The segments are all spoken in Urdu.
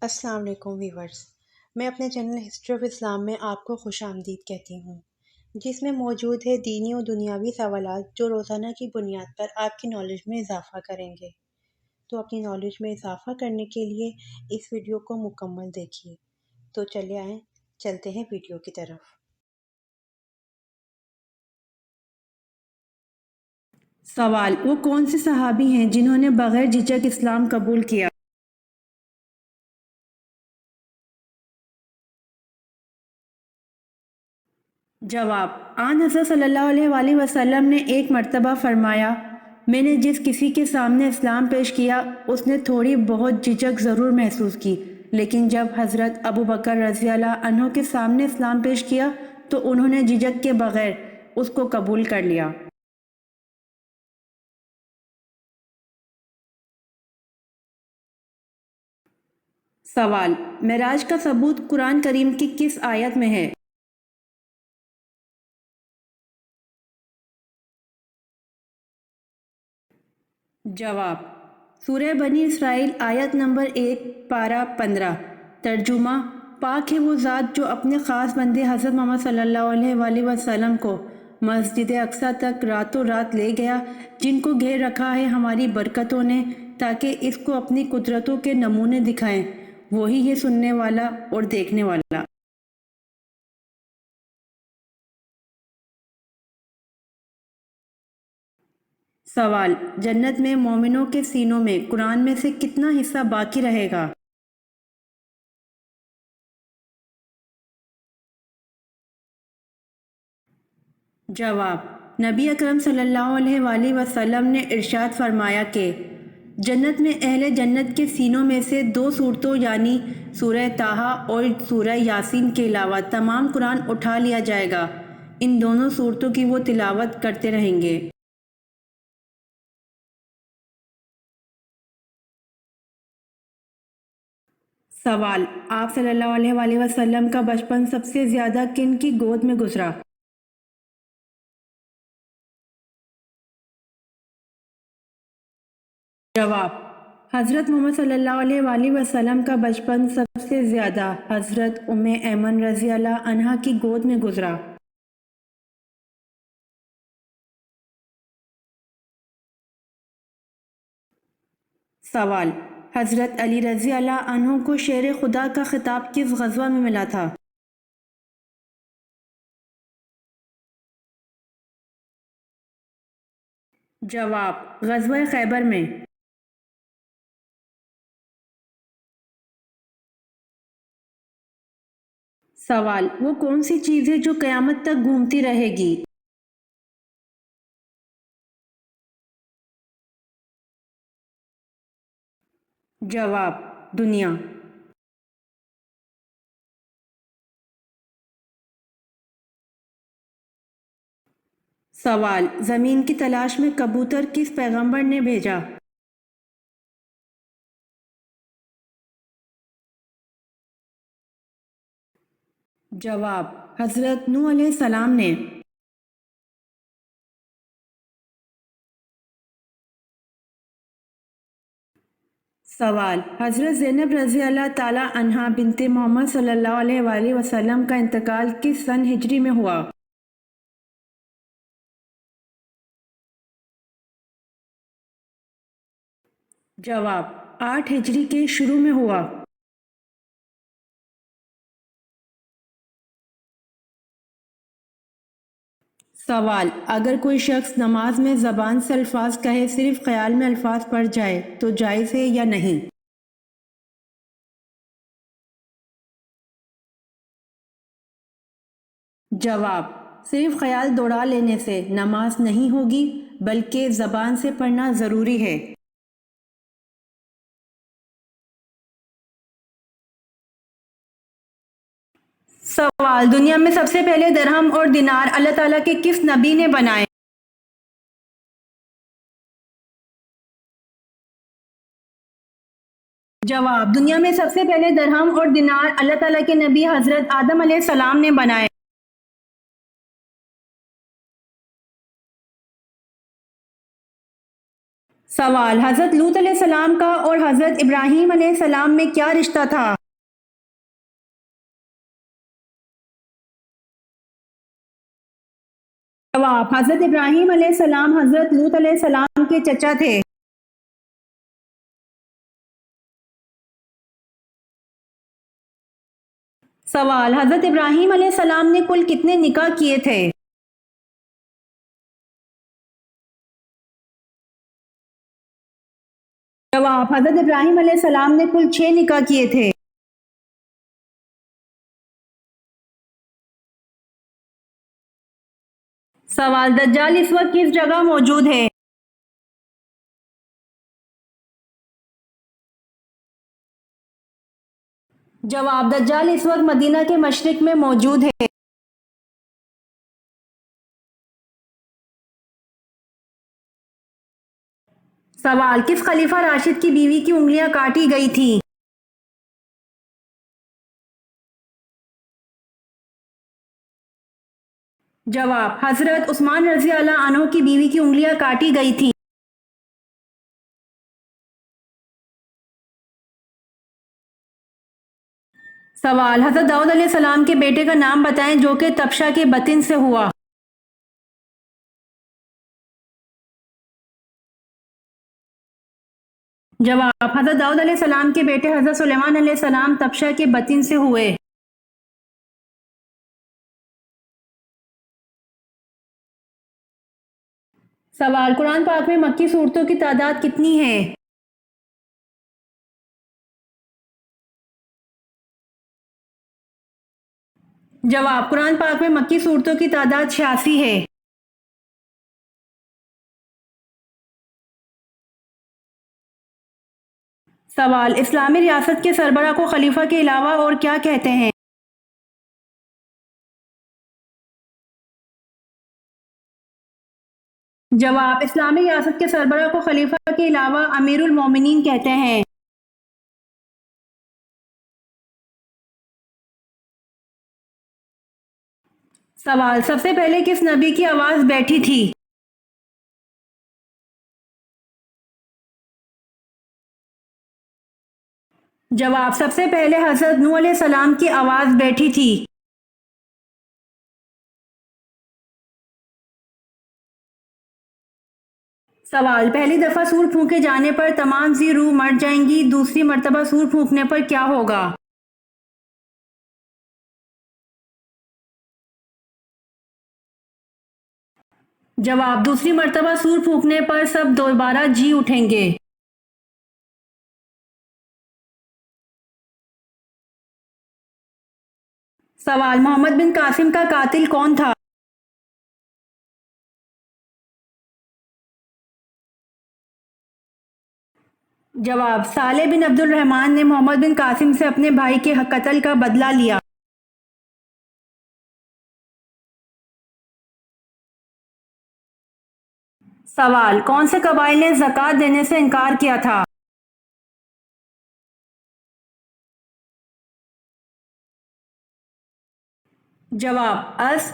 السلام علیکم ویورز، میں اپنے چینل ہسٹری آف اسلام میں آپ کو خوش آمدید کہتی ہوں، جس میں موجود ہے دینی و دنیاوی سوالات جو روزانہ کی بنیاد پر آپ کی نالج میں اضافہ کریں گے۔ تو اپنی نالج میں اضافہ کرنے کے لیے اس ویڈیو کو مکمل دیکھیے۔ تو چلے آئیں، چلتے ہیں ویڈیو کی طرف۔ سوال: وہ کون سے صحابی ہیں جنہوں نے بغیر جھجک اسلام قبول کیا؟ جواب: آن حضرت صلی اللہ علیہ وآلہ وسلم نے ایک مرتبہ فرمایا، میں نے جس کسی کے سامنے اسلام پیش کیا اس نے تھوڑی بہت جھجک ضرور محسوس کی، لیکن جب حضرت ابو بکر رضی اللہ عنہ کے سامنے اسلام پیش کیا تو انہوں نے جھجک کے بغیر اس کو قبول کر لیا۔ سوال: معراج کا ثبوت قرآن کریم کی کس آیت میں ہے؟ جواب: سورہ بنی اسرائیل آیت نمبر 1 پارہ 15۔ ترجمہ: پاک ہے وہ ذات جو اپنے خاص بندے حضرت محمد صلی اللہ علیہ وآلہ وسلم کو مسجد اقصیٰ تک راتوں رات لے گیا، جن کو گھیر رکھا ہے ہماری برکتوں نے تاکہ اس کو اپنی قدرتوں کے نمونے دکھائیں، وہی ہے سننے والا اور دیکھنے والا۔ سوال: جنت میں مومنوں کے سینوں میں قرآن میں سے کتنا حصہ باقی رہے گا؟ جواب: نبی اکرم صلی اللہ علیہ وآلہ وسلم نے ارشاد فرمایا کہ جنت میں اہل جنت کے سینوں میں سے 2 صورتوں یعنی سورہ طٰہٰ اور سورہ یاسین کے علاوہ تمام قرآن اٹھا لیا جائے گا، ان دونوں صورتوں کی وہ تلاوت کرتے رہیں گے۔ سوال: آپ صلی اللہ علیہ وآلہ وسلم کا بچپن سب سے زیادہ کن کی گود میں گزرا؟ جواب: حضرت محمد صلی اللہ علیہ وآلہ وسلم کا بچپن سب سے زیادہ حضرت ام ایمن رضی اللہ عنہا کی گود میں گزرا۔ سوال: حضرت علی رضی اللہ عنہ کو شیر خدا کا خطاب کس غزوہ میں ملا تھا؟ جواب: غزوہ خیبر میں۔ سوال: وہ کون سی چیز ہے جو قیامت تک گھومتی رہے گی؟ جواب: دنیا۔ سوال: زمین کی تلاش میں کبوتر کس پیغمبر نے بھیجا؟ جواب: حضرت نوح علیہ السلام نے۔ سوال: حضرت زینب رضی اللہ تعالی عنہا بنت محمد صلی اللہ علیہ وآلہ وسلم کا انتقال کس سن ہجری میں ہوا؟ جواب: 8 ہجری کے شروع میں ہوا۔ سوال: اگر کوئی شخص نماز میں زبان سے الفاظ کہے صرف خیال میں الفاظ پڑھ جائے تو جائز ہے یا نہیں؟ جواب: صرف خیال دوڑا لینے سے نماز نہیں ہوگی بلکہ زبان سے پڑھنا ضروری ہے۔ سوال: دنیا میں سب سے پہلے درہم اور دینار اللہ تعالیٰ کے کس نبی نے بنائے؟ جواب: دنیا میں سب سے پہلے درہم اور دینار اللہ تعالیٰ کے نبی حضرت آدم علیہ السلام نے بنائے۔ سوال: حضرت لوط علیہ السلام کا اور حضرت ابراہیم علیہ السلام میں کیا رشتہ تھا؟ جواب: حضرت ابراہیم علیہ السلام حضرت لوط علیہ السلام کے چچا تھے۔ سوال: حضرت ابراہیم علیہ السلام نے کل کتنے نکاح کیے تھے؟ جواب: حضرت ابراہیم علیہ السلام نے کل 6 نکاح کیے تھے۔ سوال: دجال اس وقت کس جگہ موجود ہے؟ جواب: دجال اس وقت مدینہ کے مشرق میں موجود ہے۔ سوال: کس خلیفہ راشد کی بیوی کی انگلیاں کاٹی گئی تھیں؟ جواب: حضرت عثمان رضی اللہ عنہ کی بیوی کی انگلیاں کاٹی گئی تھیں۔ سوال: حضرت داؤد علیہ السلام کے بیٹے کا نام بتائیں جو کہ تبشہ کے بطن سے ہوا۔ جواب: حضرت داؤد علیہ السلام کے بیٹے حضرت سلیمان علیہ السلام تبشہ کے بطن سے ہوئے۔ سوال: قرآن پاک میں مکی صورتوں کی تعداد کتنی ہے؟ جواب: قرآن پاک میں مکی صورتوں کی تعداد 86 ہے۔ سوال: اسلامی ریاست کے سربراہ کو خلیفہ کے علاوہ اور کیا کہتے ہیں؟ جواب: اسلامی ریاست کے سربراہ کو خلیفہ کے علاوہ امیر المومنین کہتے ہیں۔ سوال: سب سے پہلے کس نبی کی آواز بیٹھی تھی؟ جواب: سب سے پہلے حضرت نوح علیہ السلام کی آواز بیٹھی تھی۔ سوال: پہلی دفعہ سور پھونکے جانے پر تمام ذی روح مر جائیں گی، دوسری مرتبہ سور پھونکنے پر کیا ہوگا؟ جواب: دوسری مرتبہ سور پھونکنے پر سب دوبارہ جی اٹھیں گے۔ سوال: محمد بن قاسم کا قاتل کون تھا؟ جواب: صالح بن عبد الرحمن نے محمد بن قاسم سے اپنے بھائی کے قتل کا بدلہ لیا۔ سوال: کون سے قبائل نے زکوٰۃ دینے سے انکار کیا تھا؟ جواب: اس،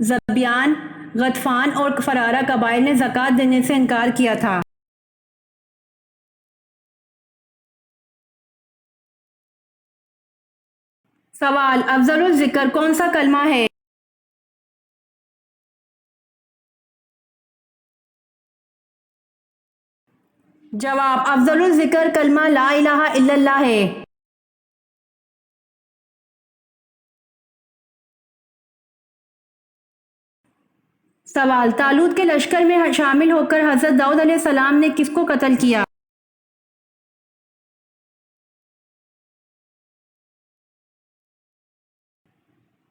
ذبیان، غطفان اور فرارہ قبائل نے زکوٰۃ دینے سے انکار کیا تھا۔ سوال: افضل الذکر کون سا کلمہ ہے؟ جواب: افضل الذکر کلمہ لا الہ الا اللہ ہے۔ سوال: طالوت کے لشکر میں شامل ہو کر حضرت داؤد علیہ السلام نے کس کو قتل کیا؟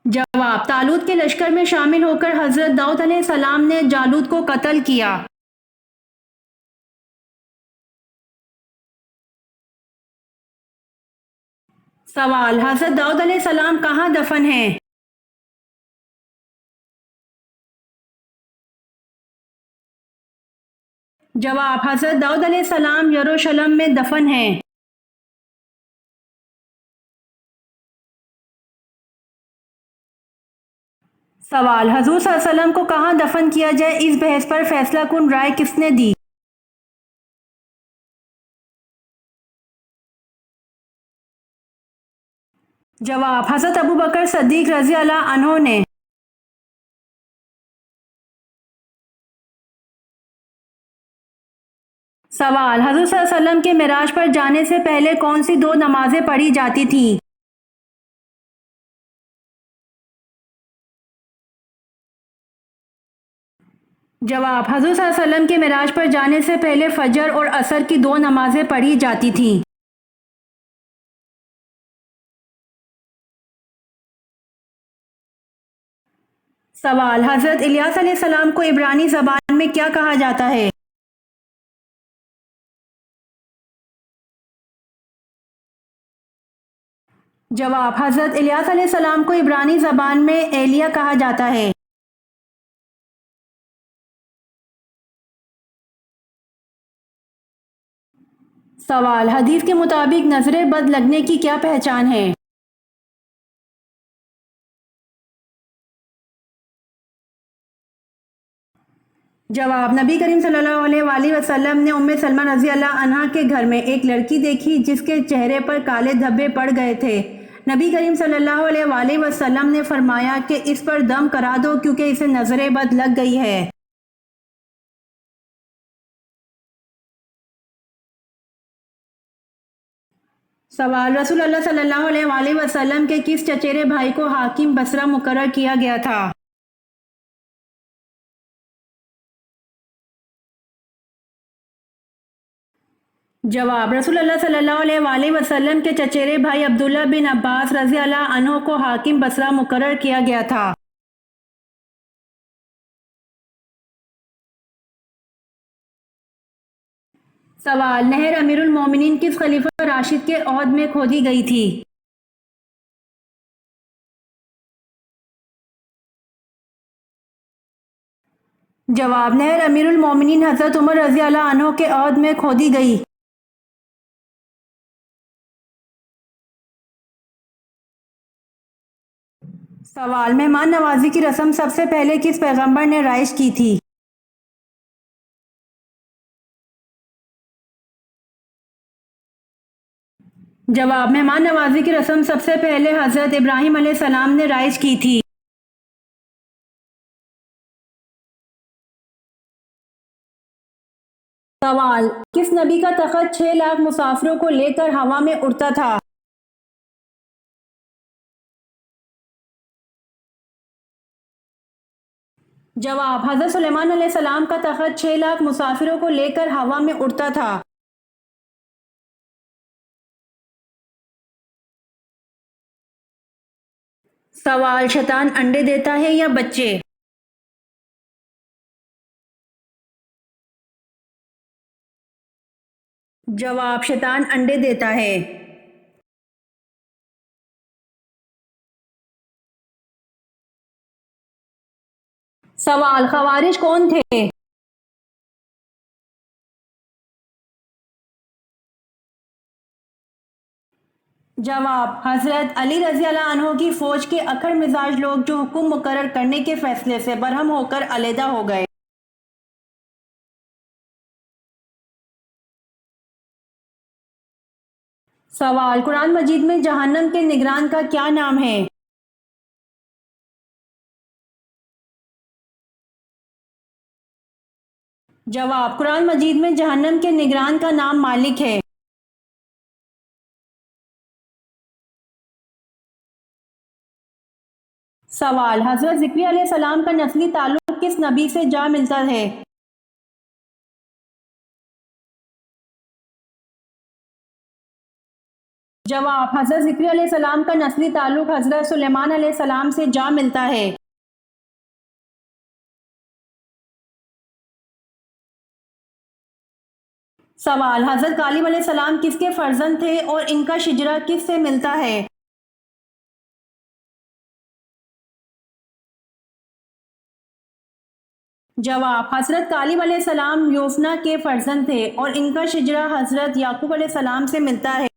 جواب: طالوت کے لشکر میں شامل ہو کر حضرت داؤد علیہ السلام نے جالوت کو قتل کیا۔ سوال: حضرت داؤد علیہ السلام کہاں دفن ہیں؟ جواب: حضرت داؤد علیہ السلام یروشلم میں دفن ہیں۔ سوال: حضور صلی اللہ علیہ وسلم کو کہاں دفن کیا جائے، اس بحث پر فیصلہ کن رائے کس نے دی؟ جواب: حضرت ابو بکر صدیق رضی اللہ عنہ نے۔ سوال: حضور صلی اللہ علیہ وسلم کے معراج پر جانے سے پہلے کون سی 2 نمازیں پڑھی جاتی تھیں؟ جواب: حضور صلی اللہ علیہ وسلم کے معراج پر جانے سے پہلے فجر اور عصر کی 2 نمازیں پڑھی جاتی تھیں۔ سوال: حضرت الیاس علیہ السلام کو عبرانی زبان میں کیا کہا جاتا ہے؟ جواب: حضرت الیاس علیہ السلام کو عبرانی زبان میں ایلیا کہا جاتا ہے۔ سوال: حدیث کے مطابق نظر بد لگنے کی کیا پہچان ہے؟ جواب: نبی کریم صلی اللہ علیہ وآلہ وسلم نے ام سلمہ رضی اللہ عنہا کے گھر میں ایک لڑکی دیکھی جس کے چہرے پر کالے دھبے پڑ گئے تھے۔ نبی کریم صلی اللہ علیہ وآلہ وسلم نے فرمایا کہ اس پر دم کرا دو کیونکہ اسے نظر بد لگ گئی ہے۔ سوال: رسول اللہ صلی اللہ علیہ وآلہ وسلم کے کس چچیرے بھائی کو حاکم بصرہ مقرر کیا گیا تھا؟ جواب: رسول اللہ صلی اللہ علیہ وآلہ وسلم کے چچیرے بھائی عبداللہ بن عباس رضی اللہ عنہ کو حاکم بصرہ مقرر کیا گیا تھا۔ سوال: نہر امیر المومنین کس خلیفہ راشد کے عہد میں کھودی گئی تھی؟ جواب: نہر امیر المومنین حضرت عمر رضی اللہ عنہ کے عہد میں کھودی گئی۔ سوال: مہمان نوازی کی رسم سب سے پہلے کس پیغمبر نے رائج کی تھی؟ جواب: مہمان نوازی کی رسم سب سے پہلے حضرت ابراہیم علیہ السلام نے رائج کی تھی۔ سوال: کس نبی کا تخت 6 لاکھ مسافروں کو لے کر ہوا میں اڑتا تھا؟ جواب: حضرت سلیمان علیہ السلام کا تخت 6 لاکھ مسافروں کو لے کر ہوا میں اڑتا تھا۔ سوال: شیطان انڈے دیتا ہے یا بچے؟ جواب: شیطان انڈے دیتا ہے۔ سوال: خوارج کون تھے؟ جواب: حضرت علی رضی اللہ عنہ کی فوج کے اکڑ مزاج لوگ جو حکم مقرر کرنے کے فیصلے سے برہم ہو کر علیحدہ ہو گئے۔ سوال: قرآن مجید میں جہنم کے نگران کا کیا نام ہے؟ جواب: قرآن مجید میں جہنم کے نگران کا نام مالک ہے۔ سوال: حضرت ذکریا علیہ السلام کا نسلی تعلق کس نبی سے جا ملتا ہے؟ جواب: حضرت ذکریا علیہ السلام کا نسلی تعلق حضرت سلیمان علیہ السلام سے جا ملتا ہے۔ سوال: حضرت کالب علیہ السلام کس کے فرزند تھے اور ان کا شجرہ کس سے ملتا ہے؟ جواب: حضرت کالب علیہ السلام یوفنا کے فرزند تھے اور ان کا شجرہ حضرت یعقوب علیہ السلام سے ملتا ہے۔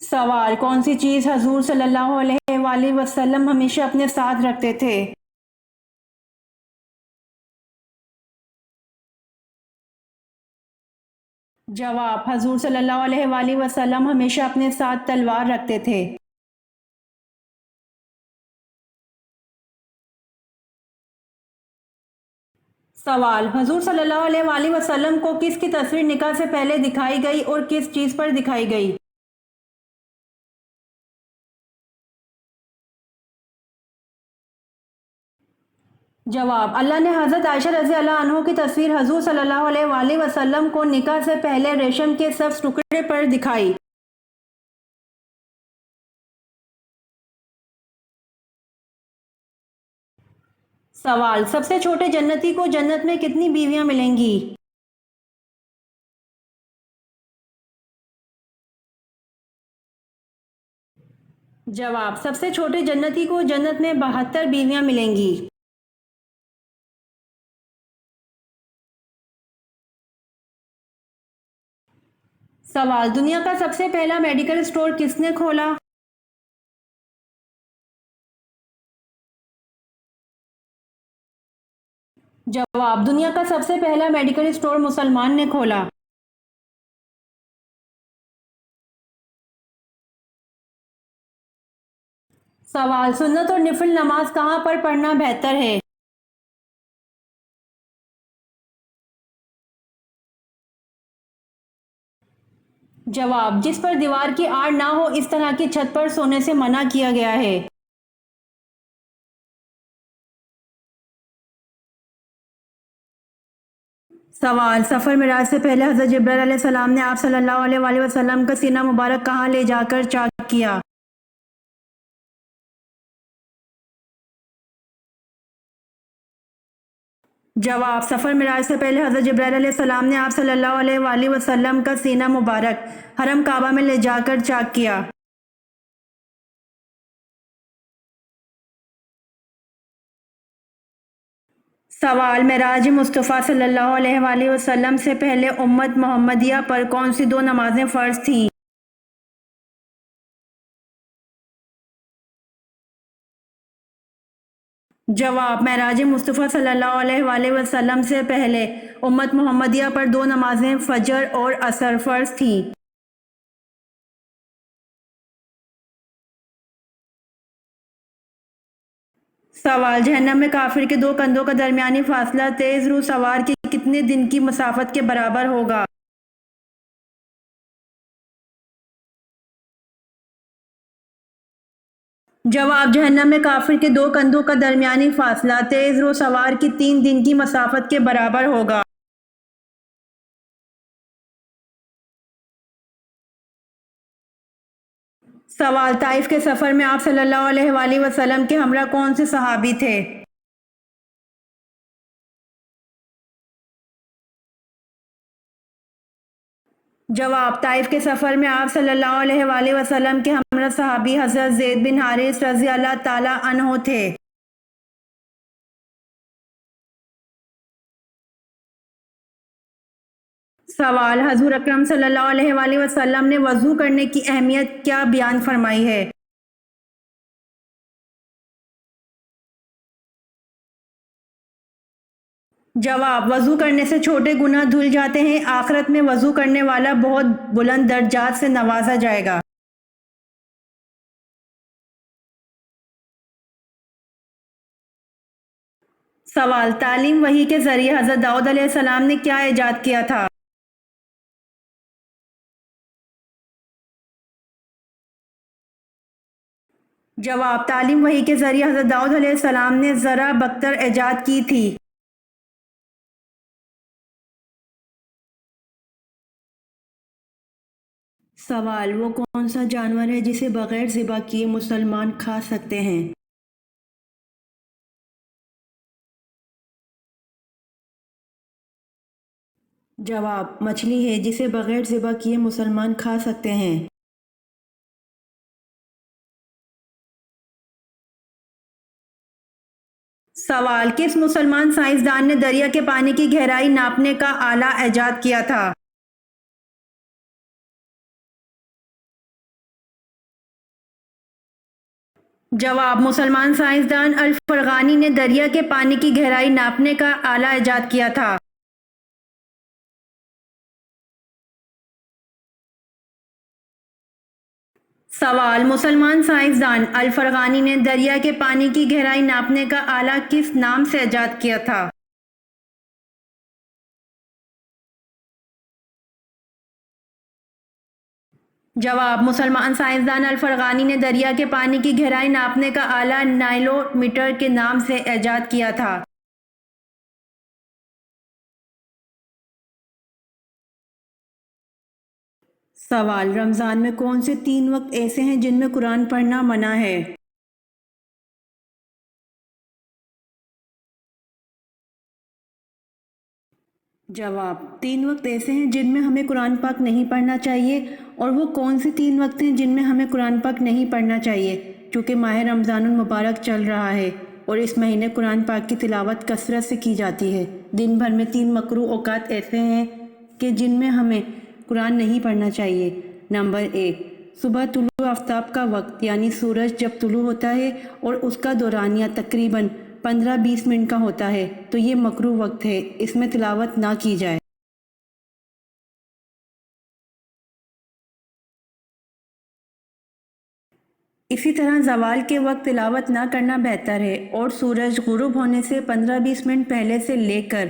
سوال: کون سی چیز حضور صلی اللہ علیہ وآلہ وسلم ہمیشہ اپنے ساتھ رکھتے تھے؟ جواب: حضور صلی اللہ علیہ وآلہ وسلم ہمیشہ اپنے ساتھ تلوار رکھتے تھے۔ سوال: حضور صلی اللہ علیہ وآلہ وسلم کو کس کی تصویر نکاح سے پہلے دکھائی گئی اور کس چیز پر دکھائی گئی؟ جواب: اللہ نے حضرت عائشہ رضی اللہ عنہ کی تصویر حضور صلی اللہ علیہ وآلہ وسلم کو نکاح سے پہلے ریشم کے سبز ٹکڑے پر دکھائی۔ سوال: سب سے چھوٹے جنتی کو جنت میں کتنی بیویاں ملیں گی؟ جواب: سب سے چھوٹے جنتی کو جنت میں 72 بیویاں ملیں گی۔ سوال: دنیا کا سب سے پہلا میڈیکل اسٹور کس نے کھولا؟ جواب: دنیا کا سب سے پہلا میڈیکل اسٹور مسلمان نے کھولا۔ سوال: سنت اور نفل نماز کہاں پر پڑھنا بہتر ہے؟ جواب: جس پر دیوار کی آڑ نہ ہو اس طرح کی چھت پر سونے سے منع کیا گیا ہے۔ سوال: سفر معراج سے پہلے حضرت جبرائیل علیہ السلام نے آپ صلی اللہ علیہ وآلہ وسلم کا سینہ مبارک کہاں لے جا کر چاک کیا؟ جواب: سفر معراج سے پہلے حضرت جبرائیل علیہ السلام نے آپ صلی اللہ علیہ وآلہ وسلم کا سینہ مبارک حرم کعبہ میں لے جا کر چاک کیا۔ سوال: معراج مصطفیٰ صلی اللہ علیہ وآلہ وسلم سے پہلے امت محمدیہ پر کون سی دو نمازیں فرض تھیں؟ جواب: معراج مصطفیٰ صلی اللہ علیہ وآلہ وسلم سے پہلے امت محمدیہ پر دو نمازیں فجر اور عصر فرض تھیں۔ سوال: جہنم میں کافر کے دو کندھوں کا درمیانی فاصلہ تیز رو سوار کے کتنے دن کی مسافت کے برابر ہوگا؟ جواب: جہنم میں کافر کے دو کندھوں کا درمیانی فاصلہ تیز رو سوار کی 3 دن کی مسافت کے برابر ہوگا۔ سوال: طائف کے سفر میں آپ صلی اللہ علیہ وآلہ وسلم کے ہمراہ کون سے صحابی تھے؟ جواب: طائف کے سفر میں آپ صلی اللہ علیہ وآلہ وسلم کے ہمراہ صحابی حضرت زید بن حارث رضی اللہ تعالی عنہ تھے۔ سوال: حضور اکرم صلی اللہ علیہ وآلہ وسلم نے وضو کرنے کی اہمیت کیا بیان فرمائی ہے؟ جواب: وضو کرنے سے چھوٹے گناہ دھل جاتے ہیں، آخرت میں وضو کرنے والا بہت بلند درجات سے نوازا جائے گا۔ سوال: تعلیم وحی کے ذریعے حضرت داؤد علیہ السلام نے کیا ایجاد کیا تھا؟ جواب: تعلیم وحی کے ذریعے حضرت داؤد علیہ السلام نے زرع بکتر ایجاد کی تھی۔ سوال: وہ کون سا جانور ہے جسے بغیر ذبح کیے مسلمان کھا سکتے ہیں؟ جواب: مچھلی ہے جسے بغیر ذبح کیے مسلمان کھا سکتے ہیں۔ سوال: کس مسلمان سائنسدان نے دریا کے پانی کی گہرائی ناپنے کا آلہ ایجاد کیا تھا؟ جواب: مسلمان سائنسدان الفرغانی نے دریا کے پانی کی گہرائی ناپنے کا آلہ ایجاد کیا تھا۔ سوال: مسلمان سائنسدان الفرغانی نے دریا کے پانی کی گہرائی ناپنے کا آلہ کس نام سے ایجاد کیا تھا؟ جواب: مسلمان سائنسدان الفرغانی نے دریا کے پانی کی گہرائی ناپنے کا آلہ نائلو میٹر کے نام سے ایجاد کیا تھا۔ سوال: رمضان میں کون سے 3 وقت ایسے ہیں جن میں قرآن پڑھنا منع ہے؟ جواب: 3 وقت ایسے ہیں جن میں ہمیں قرآن پاک نہیں پڑھنا چاہیے، اور وہ کون سے 3 وقت ہیں جن میں ہمیں قرآن پاک نہیں پڑھنا چاہیے؟ چونکہ ماہ رمضان المبارک چل رہا ہے اور اس مہینے قرآن پاک کی تلاوت کثرت سے کی جاتی ہے۔ دن بھر میں 3 مکروہ اوقات ایسے ہیں کہ جن میں ہمیں قرآن نہیں پڑھنا چاہیے۔ نمبر 1، صبح طلوع آفتاب کا وقت، یعنی سورج جب طلوع ہوتا ہے اور اس کا دورانیہ تقریباً 15-20 منٹ کا ہوتا ہے تو یہ مکروہ وقت ہے، اس میں تلاوت نہ کی جائے۔ اسی طرح زوال کے وقت تلاوت نہ کرنا بہتر ہے، اور سورج غروب ہونے سے 15-20 منٹ پہلے سے لے کر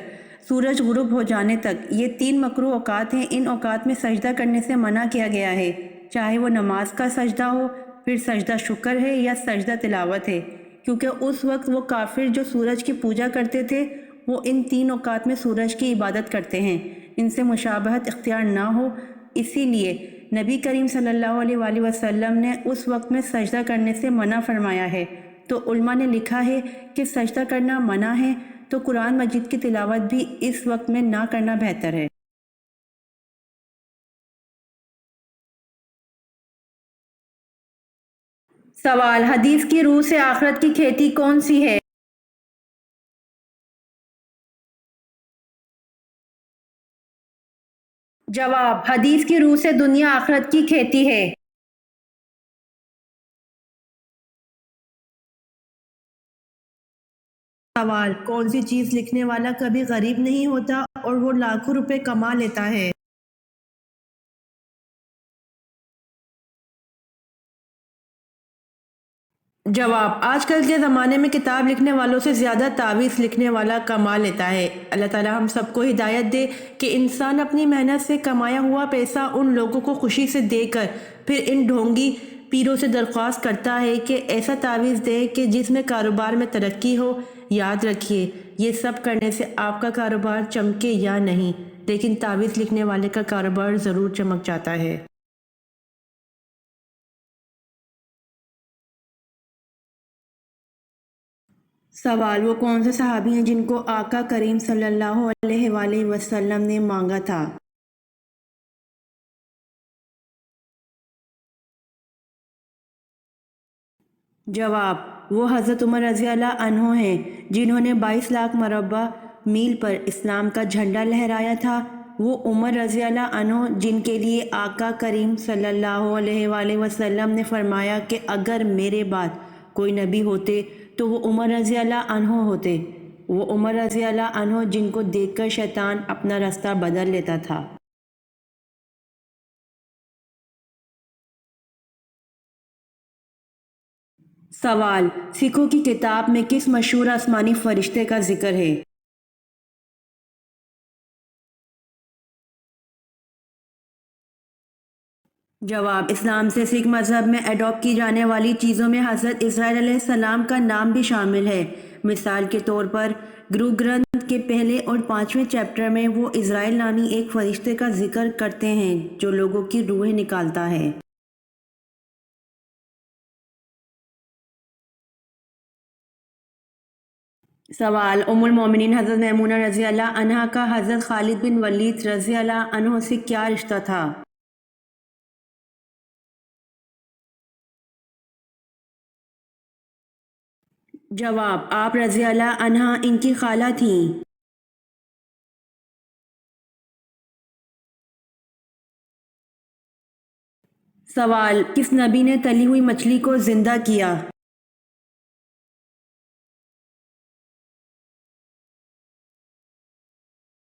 سورج غروب ہو جانے تک یہ 3 مکروہ اوقات ہیں۔ ان اوقات میں سجدہ کرنے سے منع کیا گیا ہے، چاہے وہ نماز کا سجدہ ہو، پھر سجدہ شکر ہے یا سجدہ تلاوت ہے، کیونکہ اس وقت وہ کافر جو سورج کی پوجا کرتے تھے وہ ان 3 اوقات میں سورج کی عبادت کرتے ہیں، ان سے مشابہت اختیار نہ ہو۔ اسی لیے نبی کریم صلی اللہ علیہ وآلہ وسلم نے اس وقت میں سجدہ کرنے سے منع فرمایا ہے۔ تو علماء نے لکھا ہے کہ سجدہ کرنا منع ہے تو قرآن مجید کی تلاوت بھی اس وقت میں نہ کرنا بہتر ہے۔ سوال: حدیث کی روح سے آخرت کی کھیتی کون سی ہے؟ جواب: حدیث کی روح سے دنیا آخرت کی کھیتی ہے۔ سوال: کون سی چیز لکھنے والا کبھی غریب نہیں ہوتا اور وہ لاکھوں روپے کما لیتا ہے؟ جواب: آج کل کے زمانے میں کتاب لکھنے والوں سے زیادہ تعویذ لکھنے والا کما لیتا ہے۔ اللہ تعالیٰ ہم سب کو ہدایت دے کہ انسان اپنی محنت سے کمایا ہوا پیسہ ان لوگوں کو خوشی سے دے کر پھر ان ڈھونگی پیروں سے درخواست کرتا ہے کہ ایسا تعویذ دے کہ جس میں کاروبار میں ترقی ہو۔ یاد رکھیے، یہ سب کرنے سے آپ کا کاروبار چمکے یا نہیں، لیکن تعویذ لکھنے والے کا کاروبار ضرور چمک جاتا ہے۔ سوال: وہ کون سے صحابی ہیں جن کو آقا کریم صلی اللہ علیہ وآلہ وسلم نے مانگا تھا؟ جواب: وہ حضرت عمر رضی اللہ عنہ ہیں جنہوں نے 22 لاکھ مربع میل پر اسلام کا جھنڈا لہرایا تھا۔ وہ عمر رضی اللہ عنہ جن کے لیے آقا کریم صلی اللہ علیہ وآلہ وسلم نے فرمایا کہ اگر میرے بعد کوئی نبی ہوتے تو وہ عمر رضی اللہ عنہ ہوتے۔ وہ عمر رضی اللہ عنہ جن کو دیکھ کر شیطان اپنا راستہ بدل لیتا تھا۔ سوال: سکھوں کی کتاب میں کس مشہور آسمانی فرشتے کا ذکر ہے؟ جواب: اسلام سے سکھ مذہب میں ایڈاپٹ کی جانے والی چیزوں میں حضرت عزرائیل علیہ السلام کا نام بھی شامل ہے۔ مثال کے طور پر گرو گرنتھ کے پہلے اور 5ویں چیپٹر میں وہ عزرائیل نامی ایک فرشتے کا ذکر کرتے ہیں جو لوگوں کی روحیں نکالتا ہے۔ سوال: ام المومنین حضرت میمونہ رضی اللہ عنہا کا حضرت خالد بن ولید رضی اللہ عنہ سے کیا رشتہ تھا؟ جواب: آپ رضی اللہ عنہا ان کی خالہ تھیں۔ سوال: کس نبی نے تلی ہوئی مچھلی کو زندہ کیا؟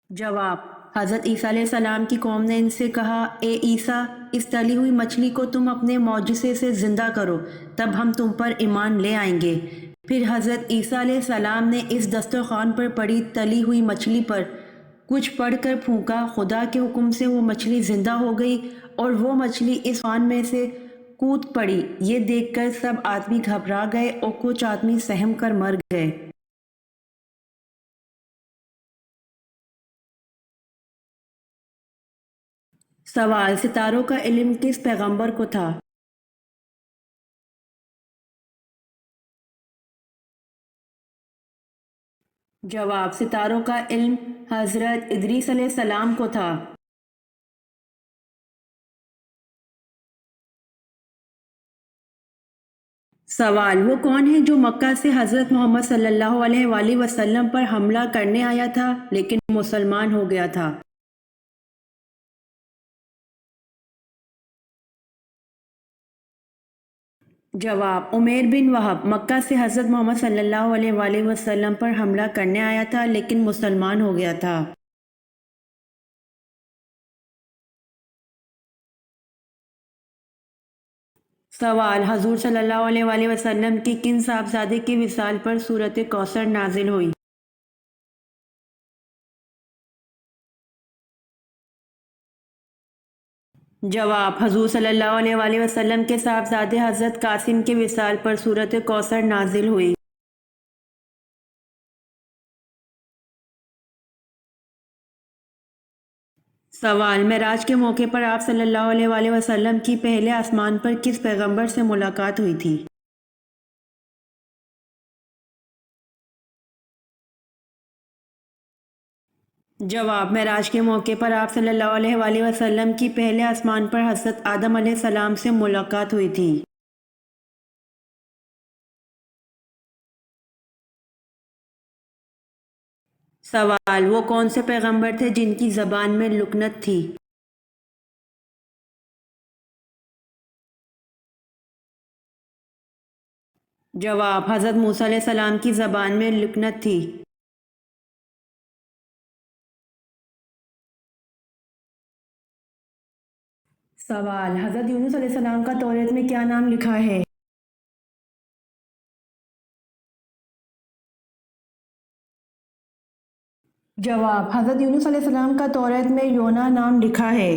جواب: حضرت عیسیٰ علیہ السلام کی قوم نے ان سے کہا، اے عیسیٰ، اس تلی ہوئی مچھلی کو تم اپنے معجزے سے زندہ کرو، تب ہم تم پر ایمان لے آئیں گے۔ پھر حضرت عیسیٰ علیہ السلام نے اس دسترخوان پر پڑی تلی ہوئی مچھلی پر کچھ پڑھ کر پھونکا، خدا کے حکم سے وہ مچھلی زندہ ہو گئی اور وہ مچھلی اس خوان میں سے کود پڑی۔ یہ دیکھ کر سب آدمی گھبرا گئے اور کچھ آدمی سہم کر مر گئے۔ سوال: ستاروں کا علم کس پیغمبر کو تھا؟ جواب: ستاروں کا علم حضرت ادریس علیہ السلام کو تھا۔ سوال: وہ کون ہے جو مکہ سے حضرت محمد صلی اللہ علیہ وآلہ وسلم پر حملہ کرنے آیا تھا لیکن مسلمان ہو گیا تھا؟ جواب: عمیر بن وہب مکہ سے حضرت محمد صلی اللہ علیہ وآلہ وسلم پر حملہ کرنے آیا تھا لیکن مسلمان ہو گیا تھا۔ سوال: حضور صلی اللہ علیہ وآلہ وسلم کی کن صاحبزادے کی وصال پر سورۃ کوثر نازل ہوئی؟ جواب: حضور صلی اللہ علیہ وآلہ وسلم کے صاحبزادے حضرت قاسم کے وصال پر سورۃ کوثر نازل ہوئی۔ سوال: معراج کے موقع پر آپ صلی اللہ علیہ وآلہ وسلم کی پہلے آسمان پر کس پیغمبر سے ملاقات ہوئی تھی؟ جواب: معراج کے موقع پر آپ صلی اللہ علیہ وآلہ وسلم کی پہلے آسمان پر حضرت آدم علیہ السلام سے ملاقات ہوئی تھی۔ سوال: وہ کون سے پیغمبر تھے جن کی زبان میں لکنت تھی؟ جواب: حضرت موسیٰ علیہ السلام کی زبان میں لکنت تھی۔ سوال: حضرت یونس علیہ السلام کا توریت میں کیا نام لکھا ہے؟ جواب: حضرت یونس علیہ السلام کا توریت میں یونا نام لکھا ہے۔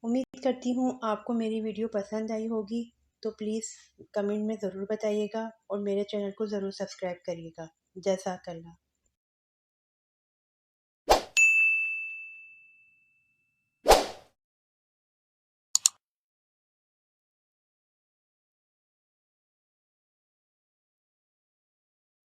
امید کرتی ہوں آپ کو میری ویڈیو پسند آئی ہوگی، تو پلیز کمنٹ میں ضرور بتائیے گا اور میرے چینل کو ضرور سبسکرائب کریے گا۔ جزاک اللہ۔